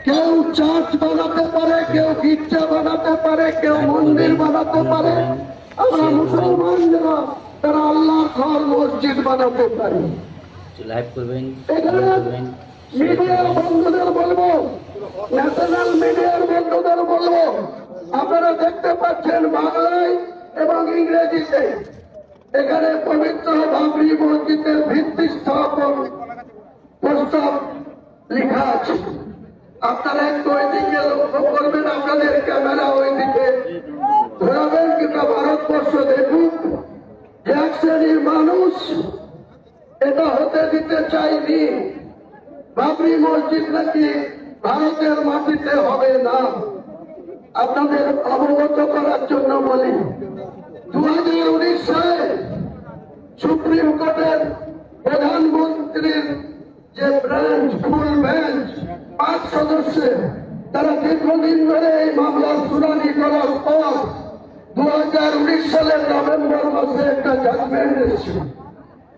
কেউ চার্চ বানাতে পারে, কেউ গির্জা বানাতে পারে, কেউ মন্দির বানাতে পারে। আমরা মুসলমান যারা তারা আল্লাহর ঘর মসজিদ বানাতে পারি। মিডিয়ার বন্ধুদের বলবো, ন্যাশনাল মিডিয়ার বন্ধুদের বলবো, আপনারা দেখতে পাচ্ছেন বাংলায় এবং ইংরেজিতে এখানে পবিত্র বাবরি মসজিদের ভিত্তি স্থাপন প্রস্তাব লেখা আছে। আপনারা একটু ওইদিকে লক্ষ্য করবেন, আপনাদের ক্যামেরা ওইদিকে ঘোরাবেন, কিংবা ভারতবর্ষ দেখুক এক শ্রেণীর মানুষ এটা হতে দিতে চাইনি। বাবরি মসজিদ নাকি ভারতের মাটিতে হবে না। আপনাদের অবগত করার জন্য বলি, 2019 সালে সুপ্রিম কোর্টের প্রধানমন্ত্রীর যে ব্রাঞ্চ, ফুল বেঞ্চ 5 সদস্যের, তারা দীর্ঘদিন ধরে এই মামলার শুনানি করার পর 2019 সালের নভেম্বর মাসে একটা জাজমেন্ট এসেছিল।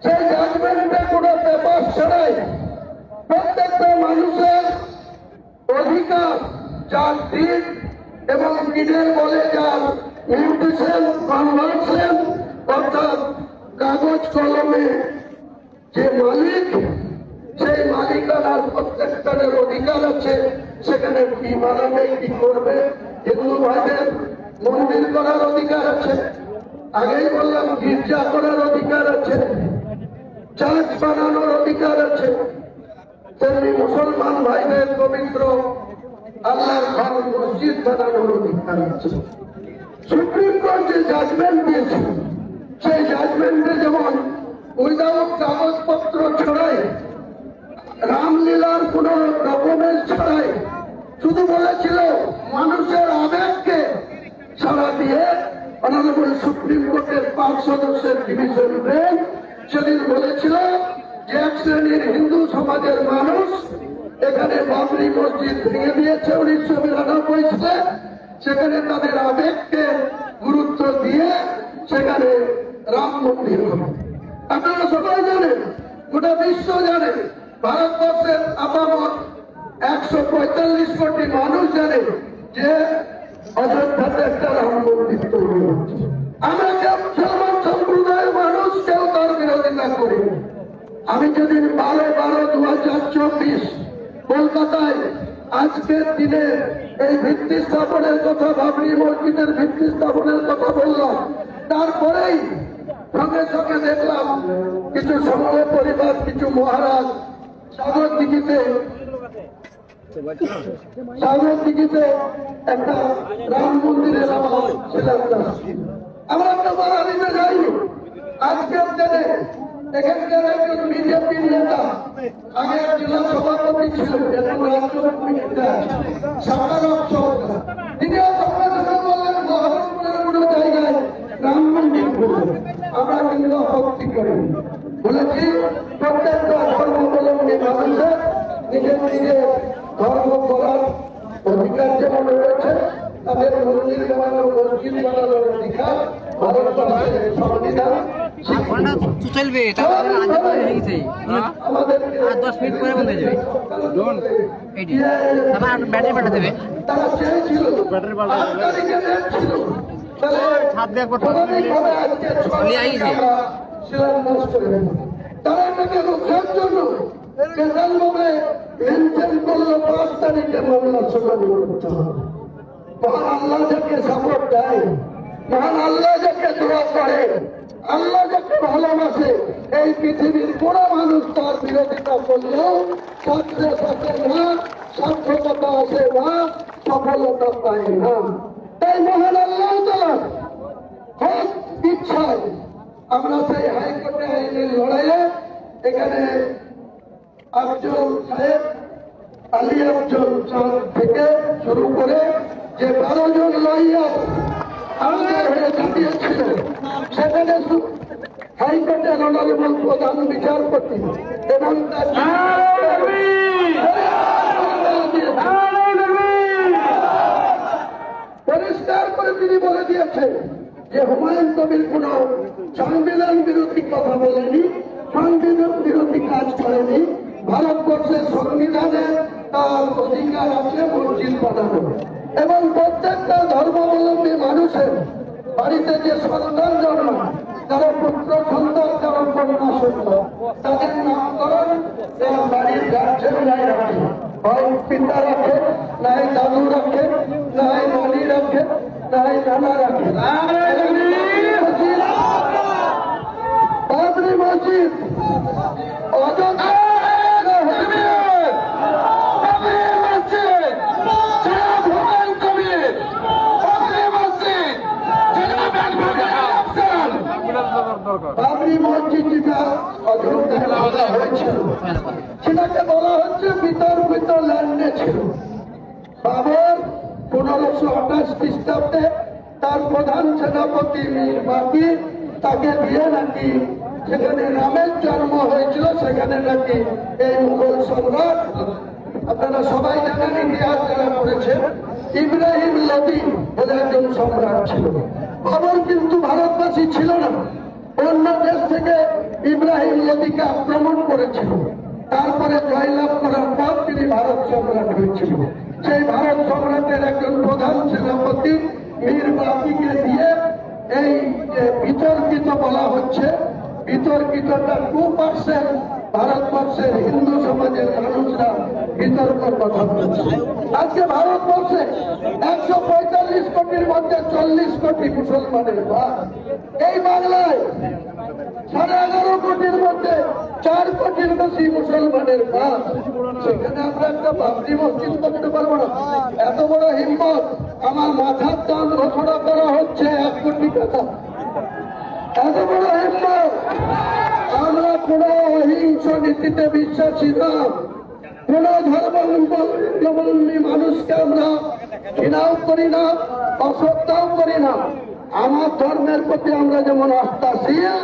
সেই জাজমেন্টে কোনো পেপার ছাড়াই প্রত্যেকটা মানুষের অধিকার, যার দিক এবং দিনের বলে যার মিউটেশন, কনভার্সন, অর্থাৎ কাগজ কলমে যে মালিক, সেই মালিকানার প্রত্যেকটার অধিকার আছে। সেখানে কি বানাবে, কি করবে, হিন্দু ভাইদের মন্দির করার অধিকার আছে, আগেই বললাম গির্জা করার অধিকার আছে, চার্চ বানানোর অধিকার আছে, তেমনি মুসলমান ভাইদের পবিত্র আল্লাহর ঘর মসজিদ বানানোর অধিকার আছে। সুপ্রিম কোর্ট যে জাজমেন্ট দিয়েছে, সেই জাজমেন্টে যেমন উইদাউট কাগজপত্র ছাড়াই, রামলীলার কোন ডকুমেন্ট ছাড়াই, শুধু বলেছিল মানুষের আবেগকে সাড়া দিয়ে অনারেবল সুপ্রিম কোর্টের 5 সদস্যের ডিভিশন বেঞ্চ সেদিন বলেছিল যে এক শ্রেণীর হিন্দু সমাজের মানুষ এখানে বাবরি মসজিদ ভেঙে দিয়েছে 1992 সালে। সেখানে তাদের আবেগকে গুরুত্ব দিয়ে সেখানে রাম মন্দির হবে। আপনারা সবাই জানেন, গোটা বিশ্ব জানে, ভারতবর্ষের আপামর 145 কোটি মানুষ জানে যে অযোধ্যাতে একটা রাম মন্দির তৈরি হচ্ছে। আমরা কেউ মুসলমান সম্প্রদায়ের মানুষ কেউ তার বিরোধিতা করি। আমি যেদিন 12/12/2024 কলকাতায় আজকের দিনে এই ভিত্তি স্থাপনের কথা, বাবরি মসজিদের ভিত্তি স্থাপনের কথা বললাম, তারপরেই সঙ্গে সঙ্গে দেখলাম কিছু সংঘ পরিবার, কিছু মহারাজ সাগর দিঘিতে একটা রাম মন্দিরের আমার শিলান্যাস। আমরা একটা বাঙালিতে যাই। আজকের দিনে এখানকার একজন বিজেপির নেতা, আগে জেলা সভাপতি ছিলেন, এখন রাষ্ট্রপতি সাকারাম সরকার, তিনিও সঙ্গে সঙ্গে বললেন বহরমপুরের কোনো জায়গায় রাম মন্দির করবেন। আমরা কিন্তু আপত্তি করি, বলেছি প্রত্যেকটা ধর্মাবলম্বী মানুষের নিজের নিজের ধর্ম করার অধিকার যেমন রয়েছে, তাদের মন্দির বানানোর, মসজিদ বানানোর অধিকার ভারতবর্ষের সংবিধান। চলবে আমাদের 10 মিনিট পরে বন্ধ হয়ে যাবে, ব্যাটারি পাঠা দেবে। তারা চেয়েছিল তারা এটাকে রোখার জন্য স্পেশালভাবে মেনশন করলো 5 তারিখে মামলা শুনানি করতে হবে। মহান আল্লাহ যাকে সাপোর্ট দেয়, মহান আল্লাহ যাকে দোয়া করে, আল্লাহ যাকে ভালোবাসে, এই পৃথিবীর কোন মানুষ তার বিরোধিতা করলেও সাথে সাথে না, সার্থকতা আসে না, সফলতা পায় না। তাই মহান আল্লাহ তাআলা খুব ইচ্ছায় আমরা সেই হাইকোর্টে আইনের লড়াইয়ে এখানে আফজল সাহেব, আলী আফজল সাহেব থেকে শুরু করে যে 12 জন লয়ার আমাদের হয়ে দাঁড়িয়েছিল, সেখানে হাইকোর্টের অনারেবল প্রধান বিচারপতি এবং পরিষ্কার করে তিনি বলে দিয়েছেন যে হুমায়ুন কবির কোন সংবিধান বিরোধী কথা বলেনি, সংবিধান বিরোধী কাজ করেনি। ভারতবর্ষের সংবিধানের তার অধিকার আছে মসজিদ বানানো, এবং প্রত্যেকটা ধর্মাবলম্বী মানুষের বাড়িতে যে সন্তান জন্মায়, কারো পুত্র সন্তান, কারো কন্যা সন্তান, তাদের নামকরণ তার বাড়ির গার্জেনরাই রাখে, হয় পিতা রাখে, নাই দাদু রাখে, নাই নানি রাখে, নাই নানা রাখে। বাবরি মসজিদ অযোধ্যা বাবরি মসজিদ যেটা অযোধ্যায় বলা হয়েছিল, সেটাকে বলা হচ্ছে বিতর্কিত ল্যান্ডে ছিল। বাবর 1528 খ্রিস্টাব্দে তার প্রধান সেনাপতি মীর বাকি তাকে দিয়ে নাকি সেখানে রামের জন্ম হয়েছিল, সেখানে নাকি এই মুঘল সম্রাট, আপনারা সবাই জানেন ইতিহাস যারা পড়েছেন, ইব্রাহিম লোদি বলে একজন সম্রাট ছিল। বাবর কিন্তু ভারতবাসী ছিল না, অন্য দেশ থেকে ইব্রাহিম লোদিকে আক্রমণ করেছিল, তারপরে জয়লাভ করার পর তিনি ভারত সম্রাট হয়েছিল। সেই ভারত সম্রাটের একজন প্রধান সেনাপতি মীর বাকিকে দিয়ে এই যে বিতর্কিত বলা হচ্ছে, বিতর্কিতটা 2% ভারতবর্ষের হিন্দু সমাজের মানুষরা বিতর্কের কথা বলছে। আজকে ভারতবর্ষে 145 কোটির মধ্যে 40 কোটি মুসলমানের বাস। এই বাংলায় 11.5 কোটির মধ্যে 4 কোটির বেশি মুসলমানের বাস। সেখানে আমরা একটা বাবরি মসজিদ করতে পারবো না? এত বড় হিম্মত! আমার মাথার দাম ঘোষণা করা হচ্ছে 1 কোটি টাকা। এত বড় হিম্মত! আমরা কোন অহিংস নীতিতে বিশ্বাসী না, কোন ধর্মাবলম্বী মানুষকে আমরা ঘৃণাও করি না, অশ্রদ্ধাও করি না। আমার ধর্মের প্রতি আমরা যেমন আস্থাশীল,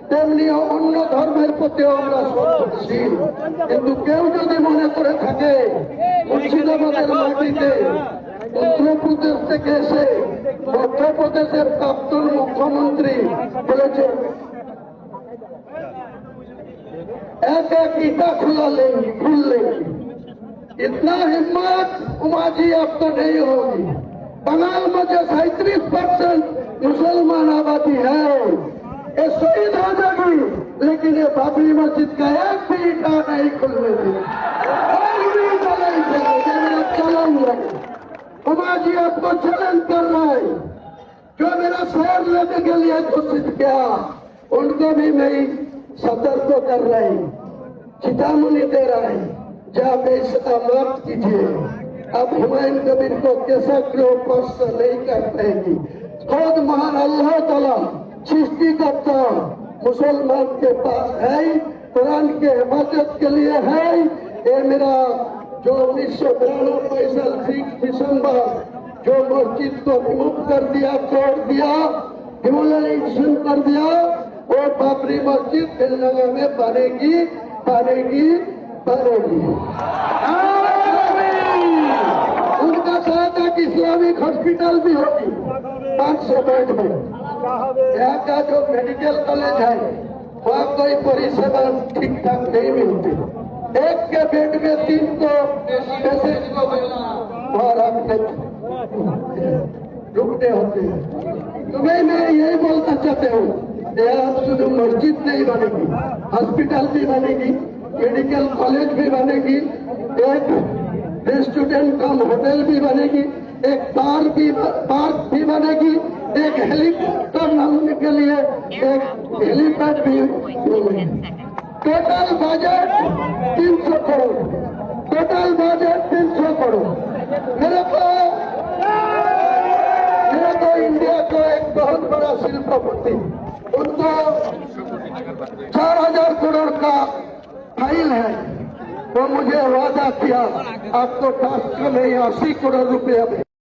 তেমনি অন্য ধর্মের প্রতিও আমরা শ্রদ্ধাশীল। কিন্তু কেউ যদি মনে করে থাকে মুর্শিদাবাদের মাটিতে উত্তরপ্রদেশ থেকে এসে মধ্যপ্রদেশের প্রাক্তন মুখ্যমন্ত্রী বলেছে एक एक ईटा खुला लेंगी, खुल लेंगी, इतना हिम्मत उमा जी अब तो नहीं होगी। बंगाल में जो 37% मुसलमान आबादी है, ये शहीद हो जाएगी, लेकिन ये बाबरी मस्जिद का एक भी ईटा नहीं खुलने देगी, एक भी ईटा नहीं खुलने। चैलेंज है उमा जी, आपको चैलेंज कर रहा है। जो मेरा शहर लेने के लिए घोषित किया, उनको भी मैं सतर्क कर रहे हैं, चेतावनी दे रहा है, जब इसका माफ कीजिए। अब हुमायूं कबीर को कैसा क्यों स्पर्श नहीं कर पाएगी। खुद महान अल्लाह ताला सृष्टिकर्ता मुसलमान के पास है, कुरान के हिफाजत के लिए है। ये मेरा जो 1992 6 दिसंबर जो मस्जिद को रिमूव कर दिया, तोड़ दिया, डिमोलिशन कर दिया, वो बाबरी मस्जिद श्रीनगर में बनेगी, बनेगी, बनेगी। उनका कहा था कि इस्लामिक हॉस्पिटल भी होगी 500 बेड में। यहाँ का जो मेडिकल कॉलेज है वहाँ कोई परिसेवा ठीक ठाक नहीं मिलती। एक के बेड में 300 पेशेंट को वहाँ रखते रुकते होते हैं। तुम्हें मैं यही बोलना चाहते हूँ, यहाँ शुद्ध मस्जिद नहीं बनेगी, हॉस्पिटल भी बनेगी, मेडिकल कॉलेज भी बनेगी, एक रेस्टोरेंट कम होटल भी बनेगी, एक पार्क भी बनेगी, एक हेलीकॉप्टर लाने के लिए एक हेलीपैड भी बनेगी। Total budget 300 crore, total budget 300 crore. मेरे को इंडिया को एक बहुत बड़ा शिल्पपति, उनको 4000 करोड़ का फाइल है, वो मुझे वादा किया आपको टास्क में 80 करोड़ रुपए